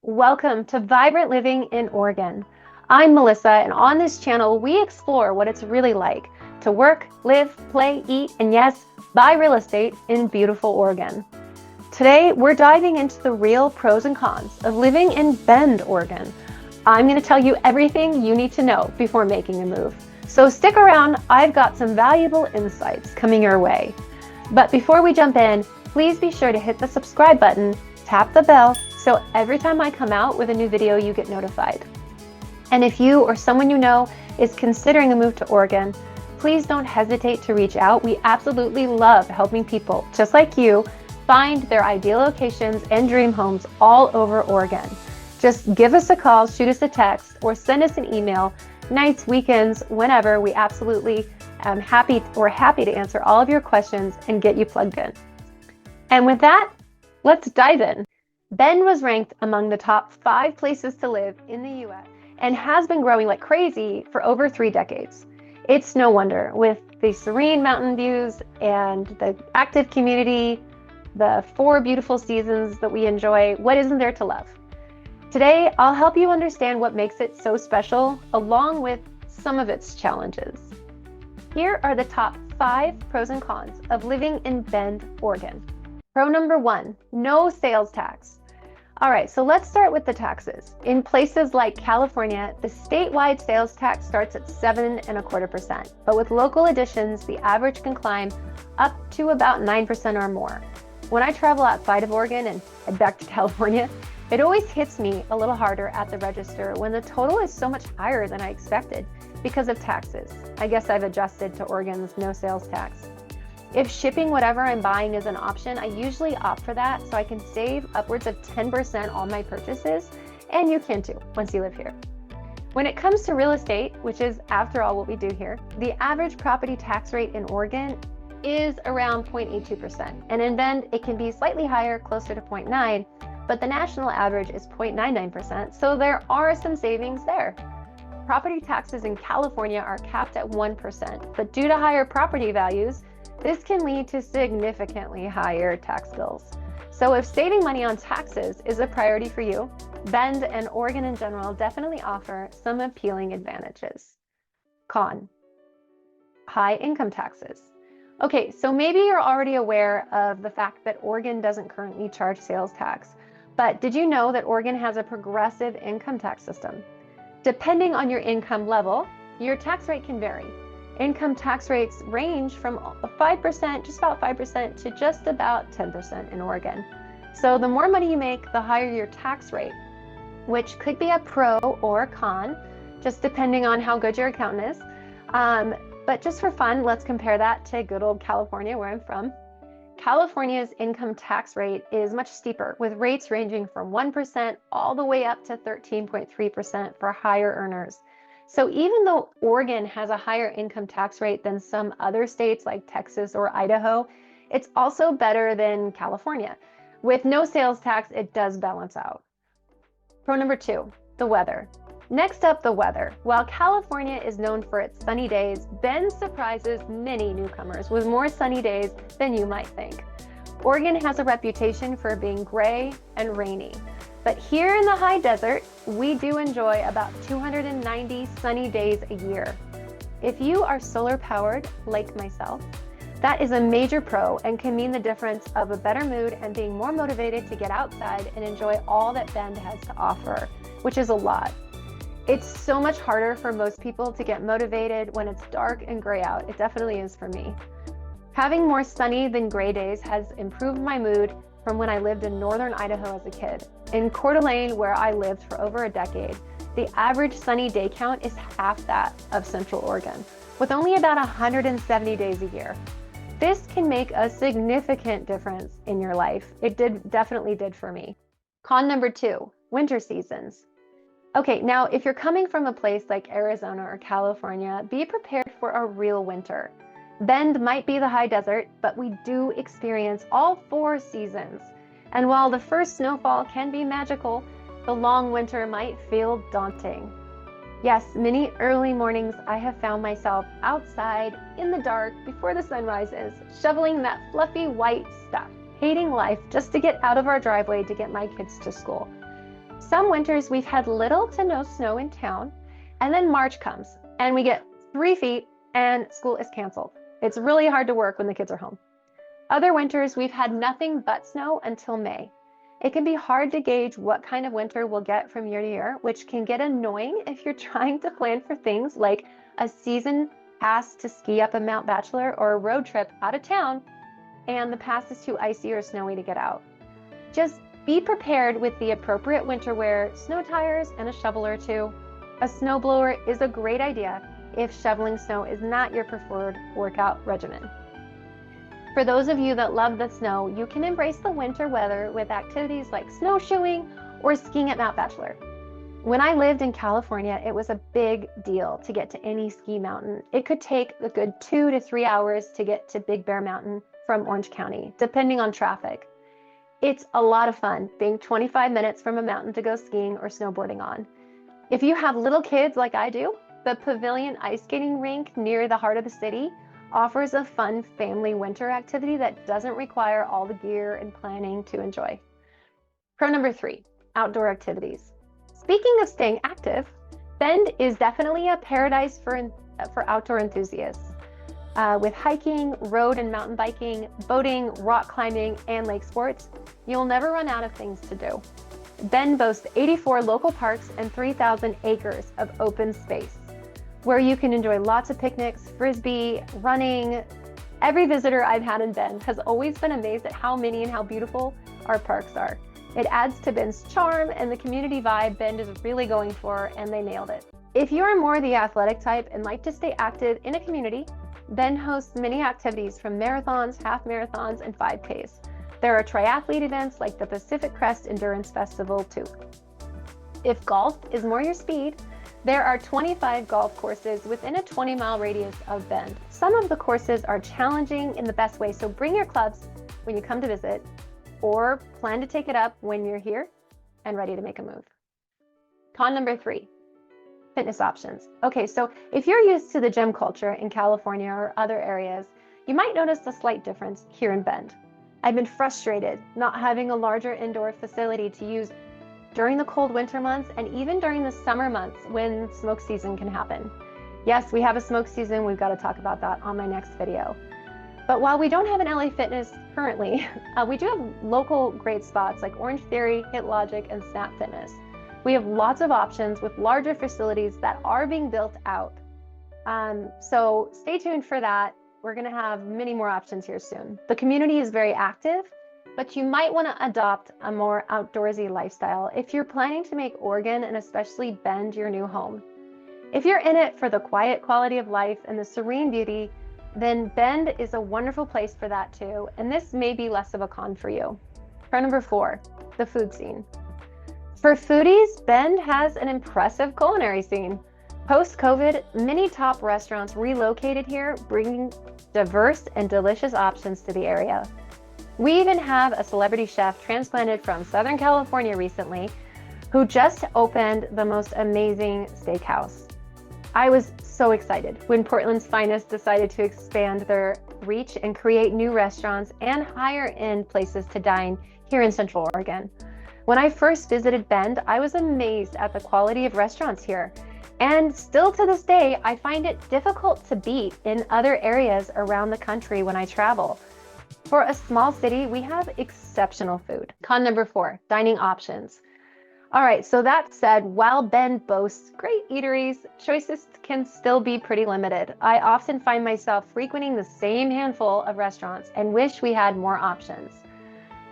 Welcome to Vibrant Living in Oregon. I'm Melissa, and on this channel, we explore what it's really like to work, live, play, eat, and yes, buy real estate in beautiful Oregon. Today, we're diving into the real pros and cons of living in Bend, Oregon. I'm going to tell you everything you need to know before making a move. So stick around, I've got some valuable insights coming your way. But before we jump in, please be sure to hit the subscribe button, tap the bell, so every time I come out with a new video, you get notified. And if you or someone you know is considering a move to Oregon, please don't hesitate to reach out. We absolutely love helping people just like you find their ideal locations and dream homes all over Oregon. Just give us a call, shoot us a text, or send us an email, nights, weekends, whenever. We absolutely happy to answer all of your questions and get you plugged in. And with that, let's dive in. Bend was ranked among the top 5 places to live in the U.S. and has been growing like crazy for over 3 decades. It's no wonder, with the serene mountain views and the active community, the 4 beautiful seasons that we enjoy, what isn't there to love? Today, I'll help you understand what makes it so special, along with some of its challenges. Here are the top 5 pros and cons of living in Bend, Oregon. Pro number 1, no sales tax. All right, so let's start with the taxes. In places like California, the statewide sales tax starts at 7.25%, but with local additions, the average can climb up to about 9% or more. When I travel outside of Oregon and head back to California, it always hits me a little harder at the register when the total is so much higher than I expected because of taxes. I guess I've adjusted to Oregon's no sales tax. If shipping whatever I'm buying is an option, I usually opt for that so I can save upwards of 10% on my purchases, and you can too once you live here. When it comes to real estate, which is after all what we do here, the average property tax rate in Oregon is around 0.82%, and in Bend it can be slightly higher, closer to 0.9%, but the national average is 0.99%, so there are some savings there. Property taxes in California are capped at 1%, but due to higher property values, this can lead to significantly higher tax bills. So if saving money on taxes is a priority for you, Bend and Oregon in general definitely offer some appealing advantages. Con: high income taxes. Okay, so maybe you're already aware of the fact that Oregon doesn't currently charge sales tax, but did you know that Oregon has a progressive income tax system? Depending on your income level, your tax rate can vary. Income tax rates range from 5%, just about 5%, to just about 10% in Oregon. So the more money you make, the higher your tax rate, which could be a pro or a con, just depending on how good your accountant is. But just for fun, let's compare that to good old California, where I'm from. California's income tax rate is much steeper, with rates ranging from 1% all the way up to 13.3% for higher earners. So even though Oregon has a higher income tax rate than some other states like Texas or Idaho, it's also better than California. With no sales tax, it does balance out. Pro number 2, the weather. Next up, the weather. While California is known for its sunny days, Bend surprises many newcomers with more sunny days than you might think. Oregon has a reputation for being gray and rainy. But here in the high desert, we do enjoy about 290 sunny days a year. If you are solar powered, like myself, that is a major pro and can mean the difference of a better mood and being more motivated to get outside and enjoy all that Bend has to offer, which is a lot. It's so much harder for most people to get motivated when it's dark and gray out. It definitely is for me. Having more sunny than gray days has improved my mood from when I lived in northern Idaho as a kid. In Coeur d'Alene, where I lived for over a decade, the average sunny day count is half that of Central Oregon, with only about 170 days a year. This can make a significant difference in your life. It definitely did for me. Con number 2, winter seasons. Okay, now if you're coming from a place like Arizona or California, be prepared for a real winter. Bend might be the high desert, but we do experience all 4 seasons. And while the first snowfall can be magical, the long winter might feel daunting. Yes, many early mornings I have found myself outside in the dark before the sun rises, shoveling that fluffy white stuff, hating life just to get out of our driveway to get my kids to school. Some winters we've had little to no snow in town, and then March comes and we get 3 feet and school is canceled. It's really hard to work when the kids are home. Other winters we've had nothing but snow until May. It can be hard to gauge what kind of winter we'll get from year to year, which can get annoying if you're trying to plan for things like a season pass to ski up a Mount Bachelor or a road trip out of town and the pass is too icy or snowy to get out. Just be prepared with the appropriate winter wear, snow tires, and a shovel or two. A snowblower is a great idea if shoveling snow is not your preferred workout regimen. For those of you that love the snow, you can embrace the winter weather with activities like snowshoeing or skiing at Mount Bachelor. When I lived in California, it was a big deal to get to any ski mountain. It could take a good 2 to 3 hours to get to Big Bear Mountain from Orange County, depending on traffic. It's a lot of fun being 25 minutes from a mountain to go skiing or snowboarding on. If you have little kids like I do, the Pavilion ice skating rink near the heart of the city offers a fun family winter activity that doesn't require all the gear and planning to enjoy. Pro number 3, outdoor activities. Speaking of staying active, Bend is definitely a paradise for outdoor enthusiasts. With hiking, road and mountain biking, boating, rock climbing, and lake sports, you'll never run out of things to do. Bend boasts 84 local parks and 3,000 acres of open space, where you can enjoy lots of picnics, frisbee, running. Every visitor I've had in Bend has always been amazed at how many and how beautiful our parks are. It adds to Bend's charm and the community vibe Bend is really going for, and they nailed it. If you are more the athletic type and like to stay active in a community, Bend hosts many activities from marathons, half marathons, and 5Ks. There are triathlete events like the Pacific Crest Endurance Festival too. If golf is more your speed, there are 25 golf courses within a 20-mile radius of Bend. Some of the courses are challenging in the best way, so bring your clubs when you come to visit, or plan to take it up when you're here and ready to make a move. Con number 3, fitness options. Okay, so if you're used to the gym culture in California or other areas, you might notice a slight difference here in Bend. I've been frustrated not having a larger indoor facility to use during the cold winter months and even during the summer months when smoke season can happen. Yes, we have a smoke season. We've got to talk about that on my next video. But while we don't have an LA Fitness currently, we do have local great spots like Orange Theory, Hit Logic, and Snap Fitness. We have lots of options with larger facilities that are being built out. So stay tuned for that. We're going to have many more options here soon. The community is very active, but you might want to adopt a more outdoorsy lifestyle if you're planning to make Oregon and especially Bend your new home. If you're in it for the quiet quality of life and the serene beauty, then Bend is a wonderful place for that too, and this may be less of a con for you. Pro number 4, the food scene. For foodies, Bend has an impressive culinary scene. Post-COVID, many top restaurants relocated here, bringing diverse and delicious options to the area. We even have a celebrity chef transplanted from Southern California recently who just opened the most amazing steakhouse. I was so excited when Portland's Finest decided to expand their reach and create new restaurants and higher-end places to dine here in Central Oregon. When I first visited Bend, I was amazed at the quality of restaurants here. And still to this day, I find it difficult to beat in other areas around the country when I travel. For a small city, we have exceptional food. Con number 4, dining options. All right, so that said, while Bend boasts great eateries, choices can still be pretty limited. I often find myself frequenting the same handful of restaurants and wish we had more options.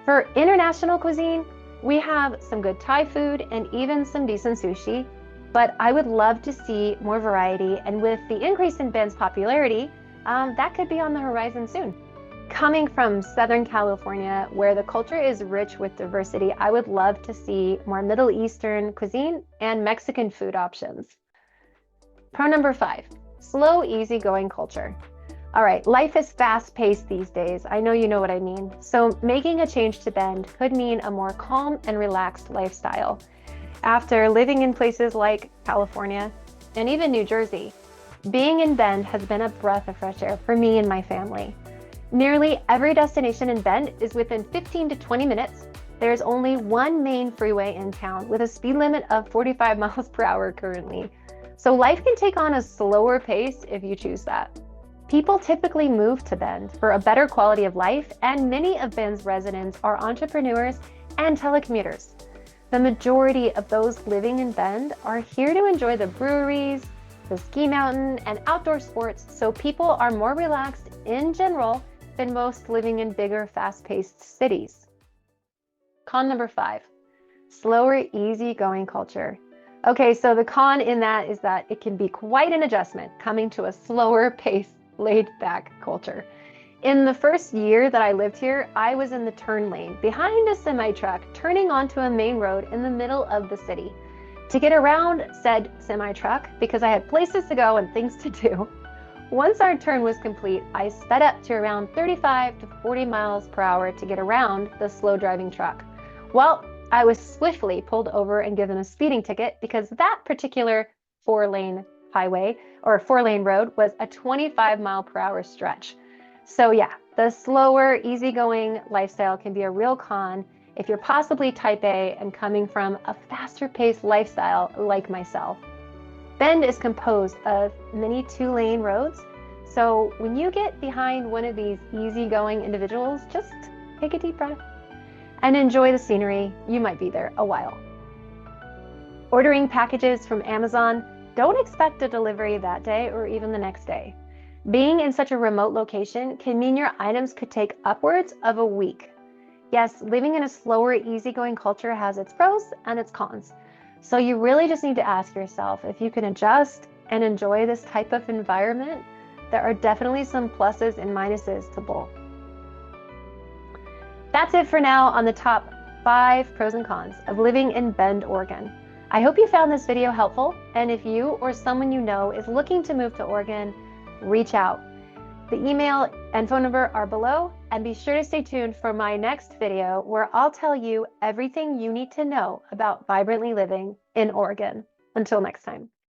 For international cuisine, we have some good Thai food and even some decent sushi, but I would love to see more variety, and with the increase in Bend's popularity, that could be on the horizon soon. Coming from Southern California, where the culture is rich with diversity, I would love to see more Middle Eastern cuisine and Mexican food options. Pro number 5, slow, easygoing culture. All right, life is fast-paced these days. I know you know what I mean. So making a change to Bend could mean a more calm and relaxed lifestyle. After living in places like California and even New Jersey, being in Bend has been a breath of fresh air for me and my family. Nearly every destination in Bend is within 15 to 20 minutes, There's only one main freeway in town with a speed limit of 45 miles per hour currently. So life can take on a slower pace if you choose that. People typically move to Bend for a better quality of life, and many of Bend's residents are entrepreneurs and telecommuters. The majority of those living in Bend are here to enjoy the breweries, the ski mountain, and outdoor sports, so people are more relaxed in general than most living in bigger, fast-paced cities. Con number 5, slower, easygoing culture. Okay, so the con in that is that it can be quite an adjustment coming to a slower paced, laid-back culture. In the first year that I lived here, I was in the turn lane behind a semi-truck turning onto a main road in the middle of the city. To get around said semi-truck, because I had places to go and things to do, once our turn was complete, I sped up to around 35 to 40 miles per hour to get around the slow-driving truck. Well, I was swiftly pulled over and given a speeding ticket because that particular 4-lane highway or 4-lane road was a 25 mile per hour stretch. So yeah, the slower, easygoing lifestyle can be a real con if you're possibly type A and coming from a faster paced lifestyle like myself. Bend is composed of many 2-lane roads, so when you get behind one of these easygoing individuals, just take a deep breath and enjoy the scenery. You might be there a while. Ordering packages from Amazon, don't expect a delivery that day or even the next day. Being in such a remote location can mean your items could take upwards of a week. Yes, living in a slower, easygoing culture has its pros and its cons. So you really just need to ask yourself if you can adjust and enjoy this type of environment. There are definitely some pluses and minuses to both. That's it for now on the top 5 pros and cons of living in Bend, Oregon. I hope you found this video helpful, and if you or someone you know is looking to move to Oregon, reach out. The email and phone number are below, and be sure to stay tuned for my next video where I'll tell you everything you need to know about vibrantly living in Oregon. Until next time.